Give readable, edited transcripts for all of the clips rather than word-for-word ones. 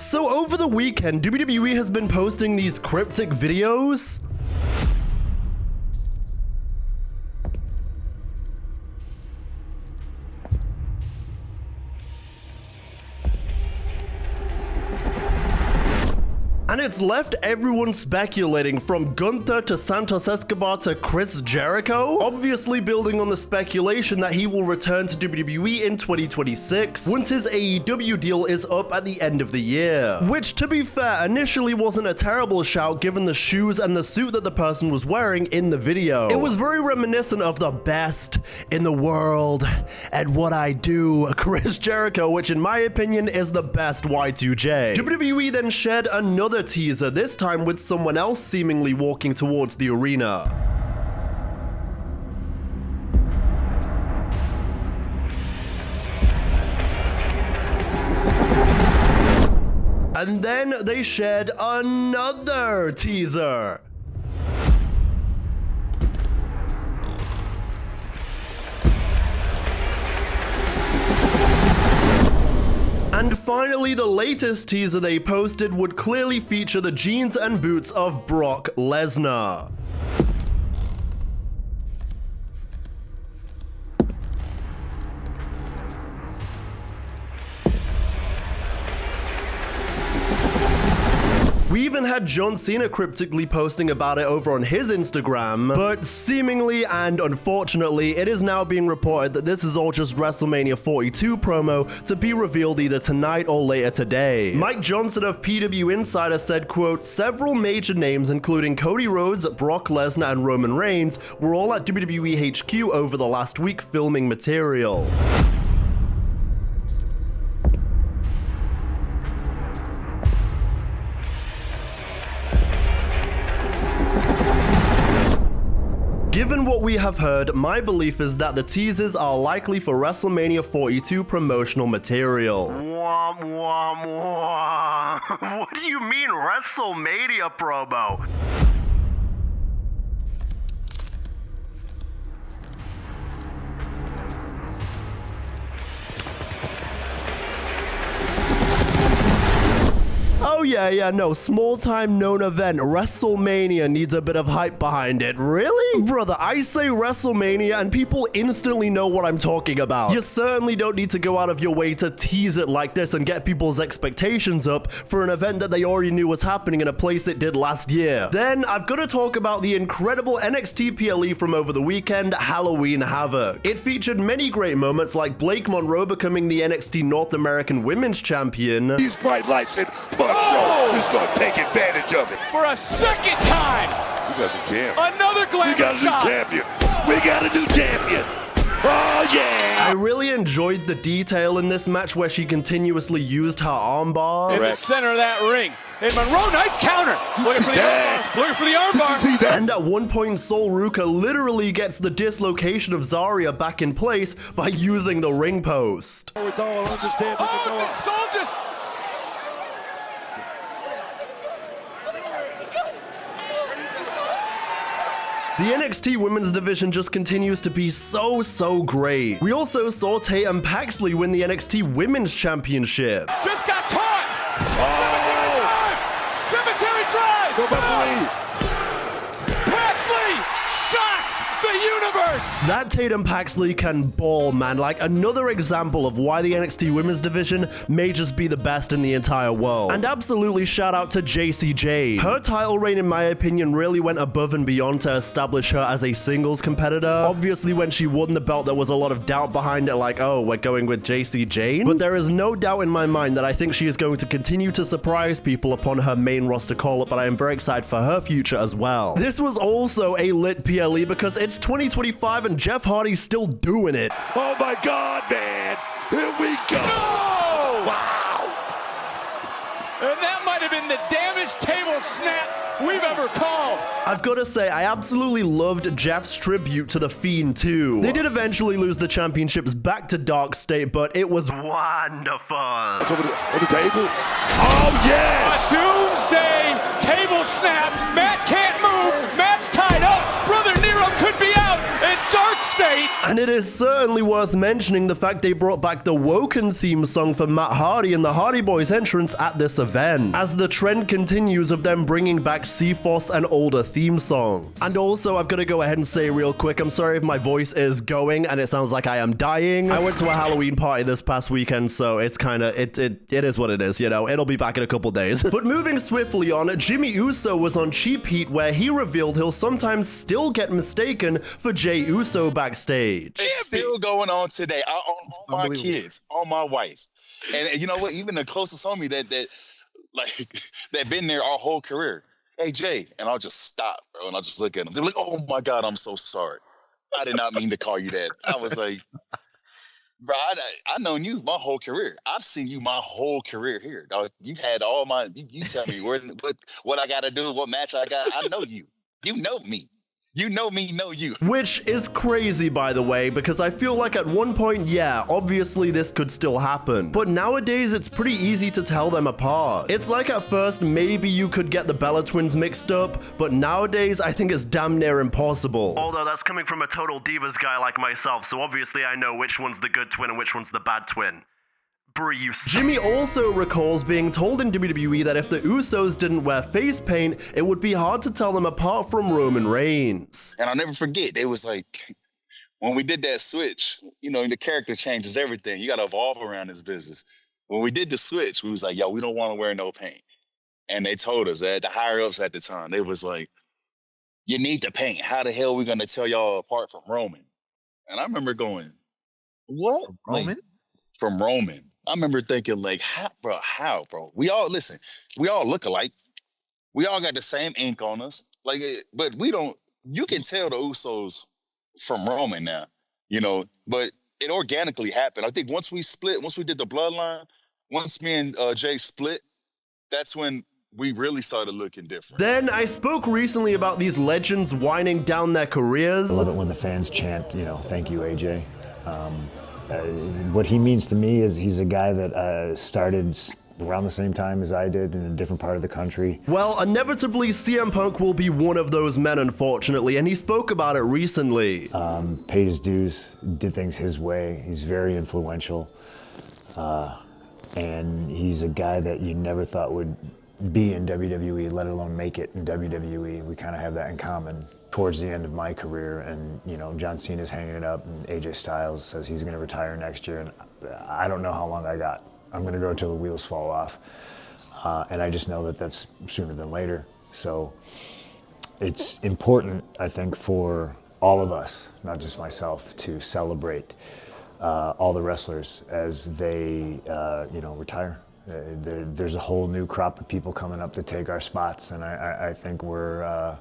So over the weekend, WWE has been posting these cryptic videos. And it's left everyone speculating, from Gunther to Santos Escobar to Chris Jericho, obviously building on the speculation that he will return to WWE in 2026 once his AEW deal is up at the end of the year. Which, to be fair, initially wasn't a terrible shout given the shoes and the suit that the person was wearing in the video. It was very reminiscent of the best in the world at what I do, Chris Jericho, which in my opinion is the best Y2J. WWE then shared another teaser, this time with someone else seemingly walking towards the arena. And then they shared another teaser. And finally, the latest teaser they posted would clearly feature the jeans and boots of Brock Lesnar. We even had John Cena cryptically posting about it over on his Instagram, but seemingly and unfortunately, it is now being reported that this is all just WrestleMania 42 promo to be revealed either tonight or later today. Mike Johnson of PW Insider said, quote, "Several major names including Cody Rhodes, Brock Lesnar, and Roman Reigns were all at WWE HQ over the last week filming material." Given what we have heard, my belief is that the teasers are likely for WrestleMania 42 promotional material. What do you mean WrestleMania promo? Oh yeah, no, small-time known event, WrestleMania needs a bit of hype behind it. Really? Brother, I say WrestleMania and people instantly know what I'm talking about. You certainly don't need to go out of your way to tease it like this and get people's expectations up for an event that they already knew was happening in a place it did last year. Then, I've got to talk about the incredible NXT PLE from over the weekend, Halloween Havoc. It featured many great moments like Blake Monroe becoming the NXT North American Women's Champion. These bright lights and who's gonna take advantage of it? For a second time! We got a new champion. Another glamour We got a shot. new champion. We got a new champion. Oh yeah! I really enjoyed the detail in this match where she continuously used her armbar. In the center of that ring. And Monroe, nice counter. Looking for the armbar. Looking for the armbar. See that? And at one point, Sol Ruka literally gets the dislocation of Zarya back in place by using the ring post. With all understanding Oh, Sol just... The NXT Women's Division just continues to be so great. We also saw Tatum Paxley win the NXT Women's Championship. Just got caught! Cemetery drive! Go referee! Paxley shocks the universe! That Tatum Paxley can ball, man. Like, another example of why the NXT Women's Division may just be the best in the entire world. And absolutely shout out to JC Jade. Her title reign, in my opinion, really went above and beyond to establish her as a singles competitor. Obviously, when she won the belt, there was a lot of doubt behind it, like, oh, we're going with JC Jade? But there is no doubt in my mind that I think she is going to continue to surprise people upon her main roster call-up, but I am very excited for her future as well. This was also a lit PLE because it's 2025 and Jeff Hardy's still doing it. Oh my God, man! Here we go! No! Wow! And that might have been the damnest table snap we've ever called. I've got to say, I absolutely loved Jeff's tribute to The Fiend too. They did eventually lose the championships back to Dark State, but it was wonderful. Over the table. Oh yes! A doomsday table snap. Matt can't move. Matt's tied up. Brother Nero could be out in Dark State. And And it is certainly worth mentioning the fact they brought back the Woken theme song for Matt Hardy and the Hardy Boys entrance at this event, as the trend continues of them bringing back C-Force and older theme songs. And also, I've got to go ahead and say real quick, I'm sorry if my voice is going and it sounds like I am dying. I went to a Halloween party this past weekend, so it's kind of, it is what it is, you know, it'll be back in a couple days. But moving swiftly on, Jimmy Uso was on Cheap Heat where he revealed he'll sometimes still get mistaken for Jey Uso backstage. It's still going on today. On my kids, on my wife. And you know what? Even the closest homie that been there our whole career. Hey, Jay. And I'll just stop, bro. And I'll just look at them. They're like, oh my God, I'm so sorry. I did not mean to call you that. I was like, bro, I known you my whole career. I've seen you my whole career here. Dog. You've had all my, you tell me what I got to do, what match I got. I know you. You know me. You know me, know you. Which is crazy, by the way, because I feel like at one point, yeah, obviously this could still happen. But nowadays, it's pretty easy to tell them apart. It's like at first, maybe you could get the Bella twins mixed up, but nowadays, I think it's damn near impossible. Although that's coming from a total divas guy like myself, so obviously I know which one's the good twin and which one's the bad twin. Jimmy also recalls being told in WWE that if the Usos didn't wear face paint, it would be hard to tell them apart from Roman Reigns. And I'll never forget, it was like, when we did that switch, you know, the character changes everything. You got to evolve around this business. When we did the switch, we was like, yo, we don't want to wear no paint. And they told us that the higher-ups at the time, they was like, you need to paint. How the hell are we going to tell y'all apart from Roman? And I remember going, what? From Roman? Like, from Roman. I remember thinking, like, how, bro? We all look alike. We all got the same ink on us. Like, but we don't, you can tell the Usos from Roman now, you know, but it organically happened. I think once we did the bloodline, once me and Jay split, that's when we really started looking different. Then I spoke recently about these legends winding down their careers. I love it when the fans chant, you know, thank you, AJ. What he means to me is he's a guy that started around the same time as I did in a different part of the country. Well, inevitably, CM Punk will be one of those men, unfortunately, and he spoke about it recently. Paid his dues, did things his way. He's very influential. And he's a guy that you never thought would be in WWE, let alone make it in WWE. We kind of have that in common. Towards the end of my career, and you know, John Cena's hanging it up, and AJ Styles says he's going to retire next year, and I don't know how long I got. I'm going to go till the wheels fall off, and I just know that that's sooner than later. So it's important, I think, for all of us, not just myself, to celebrate all the wrestlers as they, you know, retire. There's a whole new crop of people coming up to take our spots, and I think we're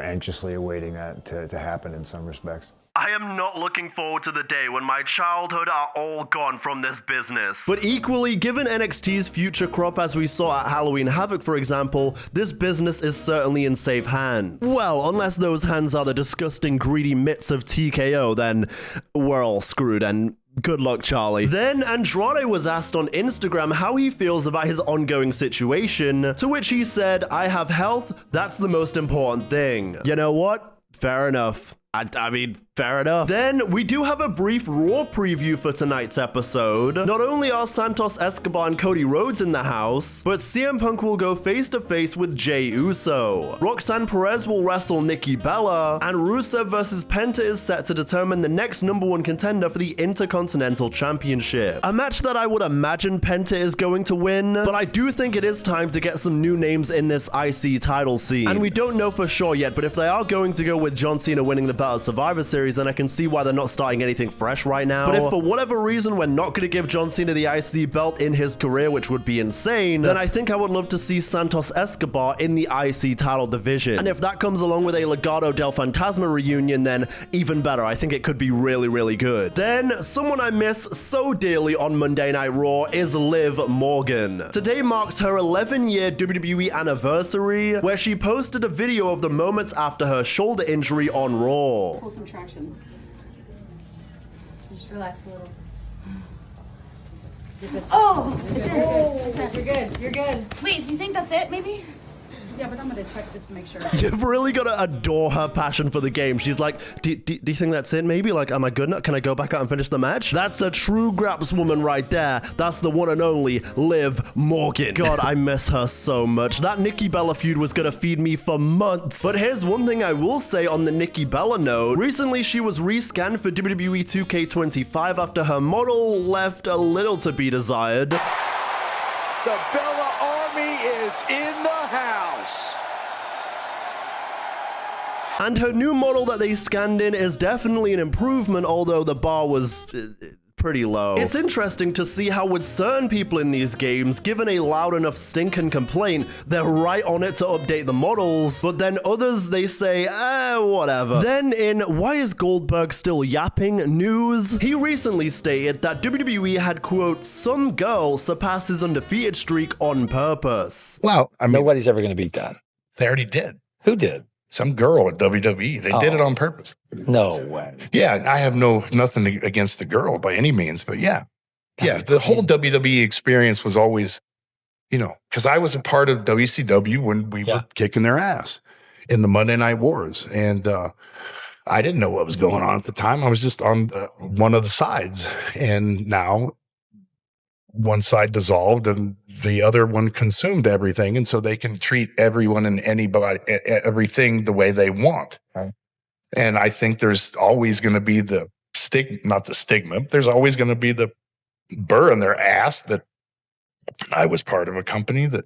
anxiously awaiting that to happen in some respects. I am not looking forward to the day when my childhood are all gone from this business. But equally, given NXT's future crop as we saw at Halloween Havoc, for example, this business is certainly in safe hands. Well, unless those hands are the disgusting greedy mitts of TKO, then we're all screwed, and good luck, Charlie. Then Andrade was asked on Instagram how he feels about his ongoing situation, to which he said, I have health, that's the most important thing. You know what? Fair enough. I mean, fair enough. Then we do have a brief Raw preview for tonight's episode. Not only are Santos Escobar and Cody Rhodes in the house, but CM Punk will go face to face with Jey Uso. Roxanne Perez will wrestle Nikki Bella, and Rusev vs Penta is set to determine the next #1 contender for the Intercontinental Championship. A match that I would imagine Penta is going to win, but I do think it is time to get some new names in this IC title scene. And we don't know for sure yet, but if they are going to go with John Cena winning the Battle of Survivor Series, then I can see why they're not starting anything fresh right now. But if for whatever reason we're not going to give John Cena the IC belt in his career, which would be insane, then I think I would love to see Santos Escobar in the IC title division. And if that comes along with a Legado del Fantasma reunion, then even better. I think it could be really, really good. Then, someone I miss so dearly on Monday Night Raw is Liv Morgan. Today marks her 11-year WWE anniversary, where she posted a video of the moments after her shoulder injury on Raw. Pull some traction. Just relax a little. You're good. Oh, You're good. You're good. You're good. wait, do you think that's it, maybe? Yeah, but I'm gonna check just to make sure. You've really got to adore her passion for the game. She's like, do you think that's it maybe? Like, am I good enough? Can I go back out and finish the match? That's a true Graps woman right there. That's the one and only Liv Morgan. God, I miss her so much. That Nikki Bella feud was gonna feed me for months. But here's one thing I will say on the Nikki Bella note. Recently, she was rescanned for WWE 2K25 after her model left a little to be desired. The Bella Army is in the house. And her new model that they scanned in is definitely an improvement, although the bar was pretty low. It's interesting to see how with certain people in these games, given a loud enough stinking complaint, they're right on it to update the models, but then others, they say, whatever. Then in Why is Goldberg Still Yapping news, he recently stated that WWE had, quote, some girl surpass his undefeated streak on purpose. Well, I mean, nobody's ever going to beat that. they already did. Who did? Some girl at WWE. They did it on purpose. No way. Yeah, I have nothing against the girl by any means, but yeah. The whole WWE experience was always, because I was a part of WCW when we were kicking their ass in the Monday Night Wars. And I didn't know what was going on at the time. I was just on one of the sides. And now one side dissolved and the other one consumed everything. And so they can treat everyone and anybody, everything the way they want. Right. And I think there's always going to be the not the stigma, but there's always going to be the burr in their ass that I was part of a company that,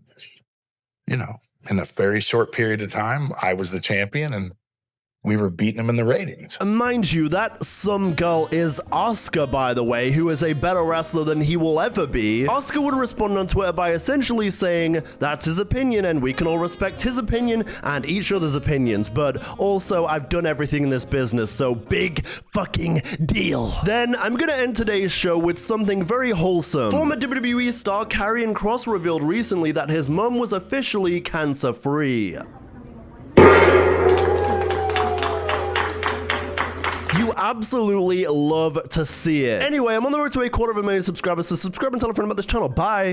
in a very short period of time, I was the champion and we were beating them in the ratings. Mind you, that some girl is Asuka, by the way, who is a better wrestler than he will ever be. Asuka would respond on Twitter by essentially saying, that's his opinion and we can all respect his opinion and each other's opinions, but also I've done everything in this business, so big fucking deal. Then I'm gonna end today's show with something very wholesome. Former WWE star Karrion Kross revealed recently that his mum was officially cancer-free. You absolutely love to see it. Anyway, I'm on the road to 250,000 subscribers, so subscribe and tell a friend about this channel. Bye.